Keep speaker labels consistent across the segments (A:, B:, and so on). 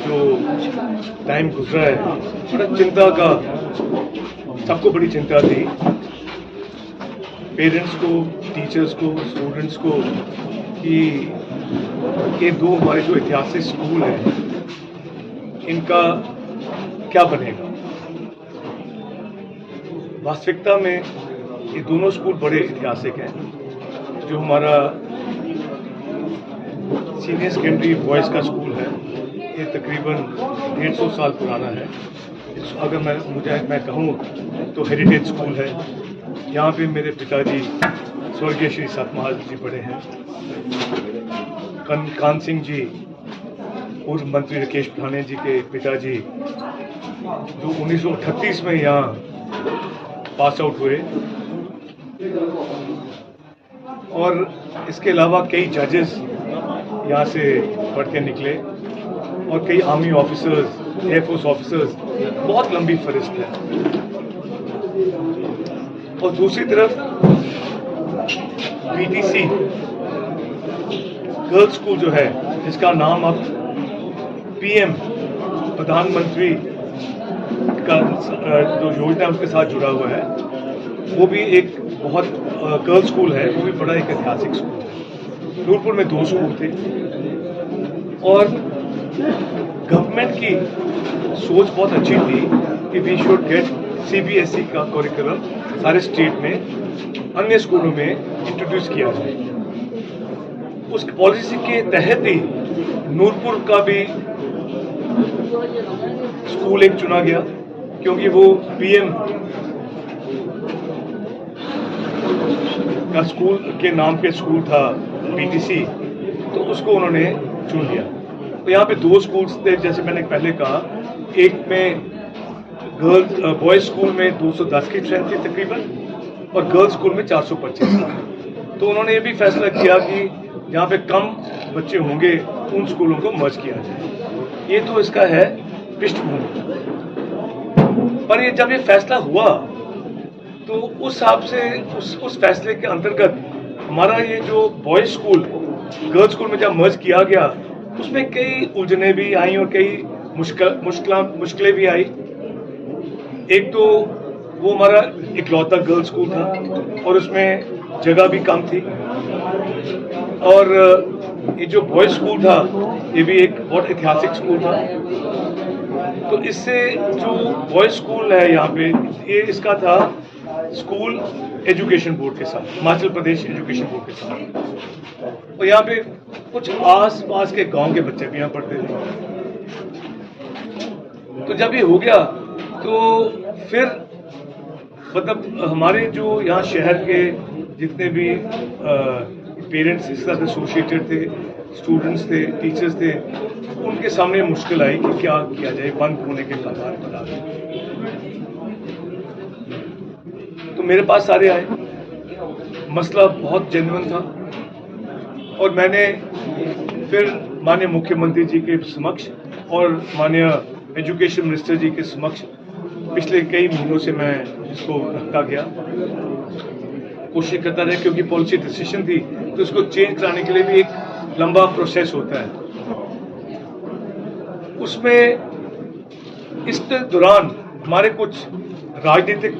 A: जो टाइम गुजरा है बड़ा चिंता का, सबको बड़ी चिंता थी, पेरेंट्स को, टीचर्स को, स्टूडेंट्स को, कि ये दो हमारे जो ऐतिहासिक स्कूल हैं इनका क्या बनेगा। वास्तविकता में ये दोनों स्कूल बड़े ऐतिहासिक हैं। जो हमारा सीनियर सेकेंडरी बॉयज़ का स्कूल है ये तकरीबन 150 साल पुराना है। अगर मैं कहूँ तो हेरिटेज स्कूल है। यहाँ पे मेरे पिताजी स्वर्गीय श्री सतमहाल जी पढ़े हैं। कान सिंह जी पूर्व मंत्री राकेश पठानिया जी के पिताजी जो 1938 में यहाँ पास आउट हुए, और इसके अलावा कई जजेस यहाँ से पढ़ के निकले और कई आर्मी ऑफिसर्स, एयरफोर्स ऑफिसर्स, बहुत लंबी फहरिस्त है। और दूसरी तरफ बीटीसी गर्ल्स स्कूल जो है, जिसका नाम अब पीएम प्रधानमंत्री का जो योजना है उसके साथ जुड़ा हुआ है, वो भी एक बहुत गर्ल्स स्कूल है, वो भी बड़ा एक ऐतिहासिक स्कूल है। नूरपुर में 2 स्कूल थे और गवर्नमेंट की सोच बहुत अच्छी थी कि वी शुड गेट सीबीएसई का करिकुलम सारे स्टेट में अन्य स्कूलों में इंट्रोड्यूस किया जाए। उस पॉलिसी के तहत ही नूरपुर का भी स्कूल एक चुना गया, क्योंकि वो पीएम का स्कूल के नाम पे स्कूल था बीटीसी, तो उसको उन्होंने चुन लिया। तो यहाँ पे 2 स्कूल्स थे, जैसे मैंने पहले कहा, एक में बॉयज स्कूल में 210 की स्ट्रेंथ थी तकरीबन, और गर्ल्स स्कूल में 425 था। तो उन्होंने ये भी फैसला किया कि जहाँ पे कम बच्चे होंगे उन स्कूलों को मर्ज किया जाए। ये तो इसका है पृष्ठभूमि। पर ये जब ये फैसला हुआ तो उस हिसाब से उस फैसले के अंतर्गत हमारा ये जो बॉयज स्कूल गर्ल्स स्कूल में जब मर्ज किया गया, उसमें कई उलझने भी आई और कई मुश्किलें भी आई। एक तो वो हमारा इकलौता गर्ल्स स्कूल था और उसमें जगह भी कम थी, और ये जो बॉयज स्कूल था ये भी एक बहुत ऐतिहासिक स्कूल था। तो इससे जो बॉयज स्कूल है यहाँ पे, ये इसका था स्कूल एजुकेशन बोर्ड के साथ, हिमाचल प्रदेश एजुकेशन बोर्ड के साथ, और यहाँ पे कुछ आस पास के गांव के बच्चे भी यहाँ पढ़ते थे। तो जब ये हो गया तो फिर मतलब हमारे जो यहाँ शहर के जितने भी पेरेंट्स इसके साथ एसोसिएटेड थे, स्टूडेंट्स थे, टीचर्स थे, उनके सामने मुश्किल आई कि क्या किया जाए, बंद होने के कगार पर आ गए। तो मेरे पास सारे आए, मसला बहुत जेन्युइन था, और मैंने फिर माननीय मुख्यमंत्री जी के समक्ष और माननीय एजुकेशन मिनिस्टर जी के समक्ष पिछले कई महीनों से मैं इसको रखता गया, कोशिश करता रहा, क्योंकि पॉलिसी डिसीजन थी तो इसको चेंज कराने के लिए भी एक लंबा प्रोसेस होता है। उसमें इस दौरान हमारे कुछ राजनीतिक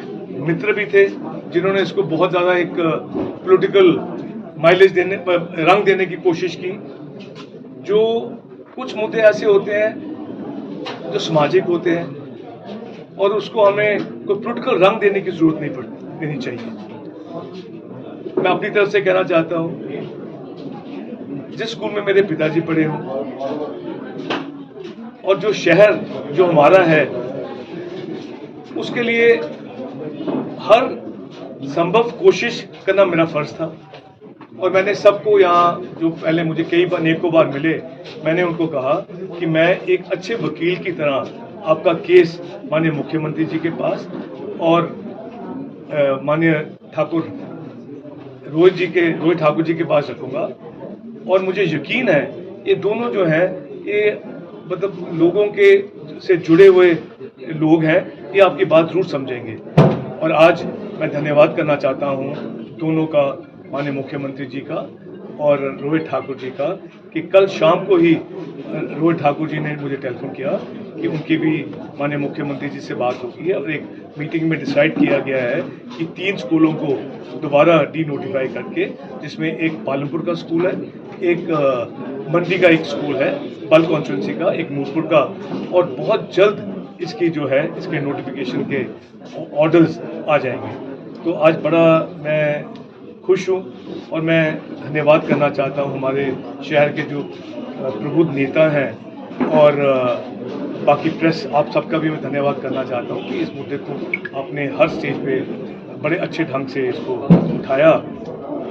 A: मित्र भी थे जिन्होंने इसको बहुत ज़्यादा एक पॉलिटिकल माइलेज देने, रंग देने की कोशिश की। जो कुछ मुद्दे ऐसे होते हैं जो सामाजिक होते हैं और उसको हमें कोई पॉलिटिकल रंग देने की जरूरत नहीं देनी चाहिए। मैं अपनी तरफ से कहना चाहता हूँ, जिस स्कूल में मेरे पिताजी पढ़े हों और जो शहर जो हमारा है, उसके लिए हर संभव कोशिश करना मेरा फर्ज था। और मैंने सबको यहाँ जो पहले मुझे अनेकों बार मिले, मैंने उनको कहा कि मैं एक अच्छे वकील की तरह आपका केस माननीय मुख्यमंत्री जी के पास और माननीय ठाकुर रोहित ठाकुर जी के पास रखूंगा। और मुझे यकीन है ये दोनों जो हैं, ये मतलब लोगों के से जुड़े हुए लोग हैं, ये आपकी बात जरूर समझेंगे। और आज मैं धन्यवाद करना चाहता हूँ दोनों का, माननीय मुख्यमंत्री जी का और रोहित ठाकुर जी का कि कल शाम को ही रोहित ठाकुर जी ने मुझे टेलीफोन किया कि उनकी भी माननीय मुख्यमंत्री जी से बात हो गई है और एक मीटिंग में डिसाइड किया गया है कि 3 स्कूलों को दोबारा डी नोटिफाई करके, जिसमें एक पालमपुर का स्कूल है, एक मंडी का एक स्कूल है बल कॉन्स्टिट्यूंसी का, एक नूरपुर का, और बहुत जल्द इसकी जो है इसके नोटिफिकेशन के ऑर्डर्स आ जाएंगे। तो आज बड़ा मैं खुश हूँ और मैं धन्यवाद करना चाहता हूँ हमारे शहर के जो प्रबुद्ध नेता हैं और बाकी प्रेस, आप सबका भी मैं धन्यवाद करना चाहता हूँ कि इस मुद्दे को आपने हर स्टेज पे बड़े अच्छे ढंग से इसको उठाया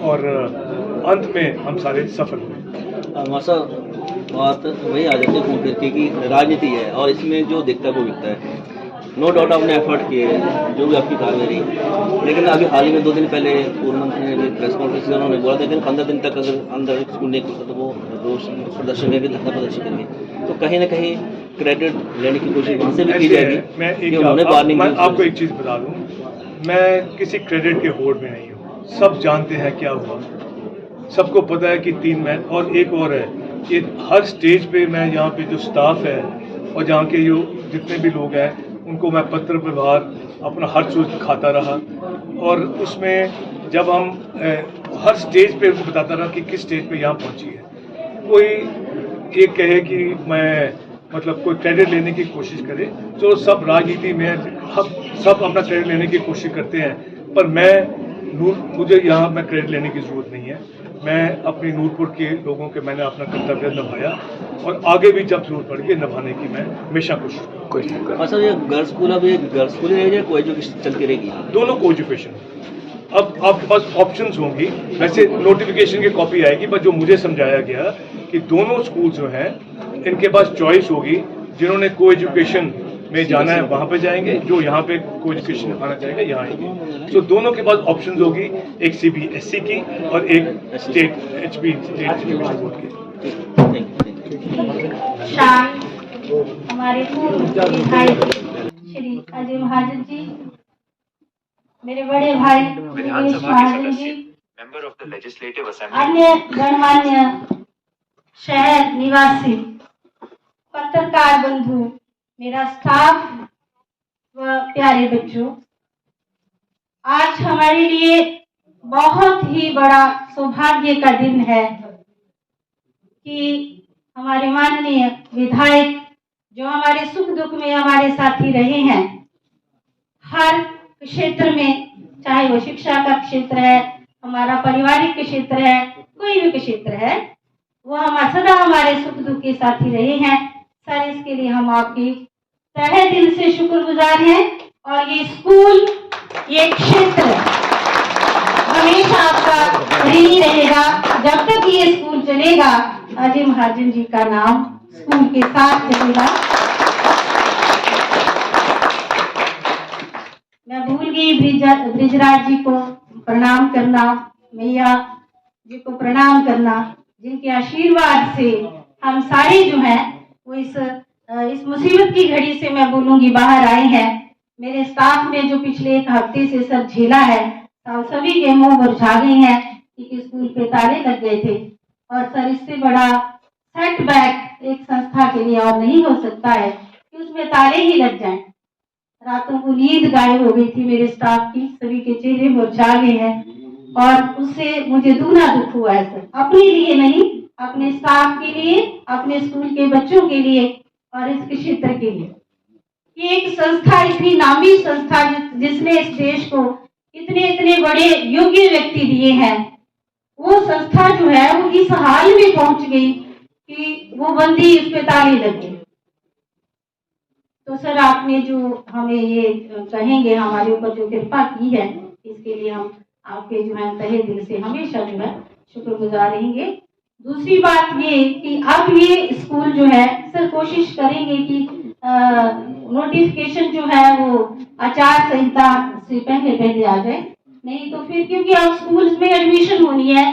A: और अंत में हम सारे सफल हुए।
B: मासा बात वही आ जाती है घूम फिर के कि राजनीति है और इसमें जो दिखता है वो बिकता है। नो डाउट आपने एफर्ट किए जो भी आपकी कार्रवाई रही, लेकिन अभी हाल ही में 2 दिन पहले पूर्व मंत्री ने भी प्रेस कॉन्फ्रेंस में उन्होंने बोला था कि 15 दिन तक अगर अंदर स्कूल नहीं खुलता तो वो रोष प्रदर्शन करेंगे, धरना प्रदर्शन करेंगे। तो कहीं ना कहीं क्रेडिट लेने की कोशिश वहाँ से भी की जाएगी।
A: मैं आपको एक चीज़ बता दूँ, मैं किसी क्रेडिट के होड़ में नहीं हूँ। सब जानते हैं क्या हुआ, सबको पता है कि 3 मैच, और एक और है कि हर स्टेज पे मैं यहाँ पे जो स्टाफ है और जहाँ के जो जितने भी लोग हैं उनको मैं पत्र व्यवहार अपना हर चीज़ दिखाता रहा, और उसमें जब हम हर स्टेज पे उनको बताता रहा कि किस स्टेज पे यहाँ पहुँची है। कोई ये कहे कि मैं मतलब कोई क्रेडिट लेने की कोशिश करे, तो सब राजनीति में सब अपना क्रेडिट लेने की कोशिश करते हैं, पर मुझे यहाँ मैं क्रेडिट लेने की ज़रूरत नहीं है। मैं अपनी नूरपुर के लोगों के मैंने अपना कर्तव्य निभाया और आगे भी जब जरूरत पड़ेगी निभाने की मैं हमेशा कोशिश करूँगा।
B: अच्छा, ये गर्ल्स स्कूल अब ये गर्ल्स स्कूल रहेगी या को एजुकेशन चलती रहेगी?
A: दोनों को एजुकेशन। अब आपके पास ऑप्शंस होंगी, वैसे नोटिफिकेशन की कॉपी आएगी, पर जो मुझे समझाया गया कि दोनों स्कूल जो हैं इनके पास चॉइस होगी, जिन्होंने को एजुकेशन में जाना है वहाँ पे जाएंगे, जो यहाँ पे को एजुकेशन आना चाहेगा यहाँ आएंगे। तो दोनों के पास ऑप्शंस होगी, एक CBSE की और एक स्टेट एजुकेशन बोर्ड की।
C: हमारे पूर्व विधायक श्री अजय महाजन जी, मेरे बड़े भाई दिनेश महाजन जी, अन्य गणमान्य शहर निवासी पत्रकार बंधु, मेरा स्टाफ व प्यारे बच्चों, आज हमारे लिए बहुत ही बड़ा सौभाग्य का दिन है कि हमारे माननीय विधायक जो हमारे सुख दुख में हमारे साथी रहे हैं, हर क्षेत्र में, चाहे वो शिक्षा का क्षेत्र है, हमारा पारिवारिक क्षेत्र है, कोई भी क्षेत्र है, वो सदा हमारे सुख दुख के साथी रहे हैं। सर, इसके लिए हम आपके तहे दिल से शुक्रगुजार हैं और ये स्कूल, ये क्षेत्र हमेशा आपका ऋणी रहेगा। जब तक ये स्कूल चलेगा, अजय महाजन जी का नाम स्कूल के साथ चलेगा। मैं भूल गई ब्रिजराज जी को प्रणाम करना, मैया जी को प्रणाम करना, जिनके आशीर्वाद से हम सारे जो हैं वो इस मुसीबत की घड़ी से मैं बोलूंगी बाहर आए हैं। मेरे स्टाफ ने जो पिछले 1 हफ्ते से सर झेला है, सभी के मुंह मुरझा गए हैं कि स्कूल पे ताले लग गए थे, और सर इससे बड़ा सेटबैक एक संस्था के लिए और नहीं हो सकता है कि उसमें ताले ही लग जाएं। रातों को नींद गायब हो गई थी मेरे स्टाफ की, सभी के चेहरे मुरझा गए हैं और उससे मुझे दूना दुख हुआ है सर, अपने लिए नहीं, अपने स्टाफ के लिए, अपने स्कूल के बच्चों के लिए और इस क्षेत्र के लिए। ये एक संस्था, इतनी नामी संस्था जिसने इस देश को इतने बड़े योग्य व्यक्ति दिए हैं, वो संस्था जो है वो इस हाल में पहुंच गई कि वो बंदी उस पे ताले लग गई। तो सर, आपने जो हमें ये कहेंगे हमारे ऊपर जो कृपा की है, इसके लिए हम आपके जो है तहे दिल से हमेशा जो है शुक्रगुजार रहेंगे। दूसरी बात ये कि अब ये स्कूल जो है सर कोशिश करेंगे कि नोटिफिकेशन जो है वो आचार संहिता से पहले आ जाए, नहीं तो फिर क्योंकि अब स्कूल में एडमिशन होनी है,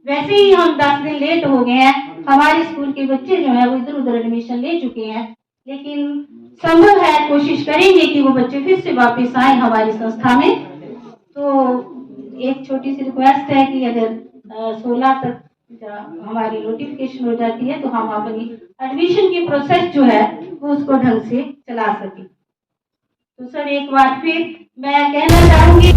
C: वैसे ही हम 10 दिन लेट हो गए हैं। हमारे स्कूल के बच्चे जो है वो इधर उधर एडमिशन ले चुके हैं, लेकिन संभव है, कोशिश करेंगे कि वो बच्चे फिर से वापस आए हमारी संस्था में। तो एक छोटी सी रिक्वेस्ट है कि अगर 16 तक जब हमारी नोटिफिकेशन हो जाती है तो हम अपनी एडमिशन की प्रोसेस जो है वो उसको ढंग से चला सके। तो सर एक बार फिर मैं कहना चाहूंगी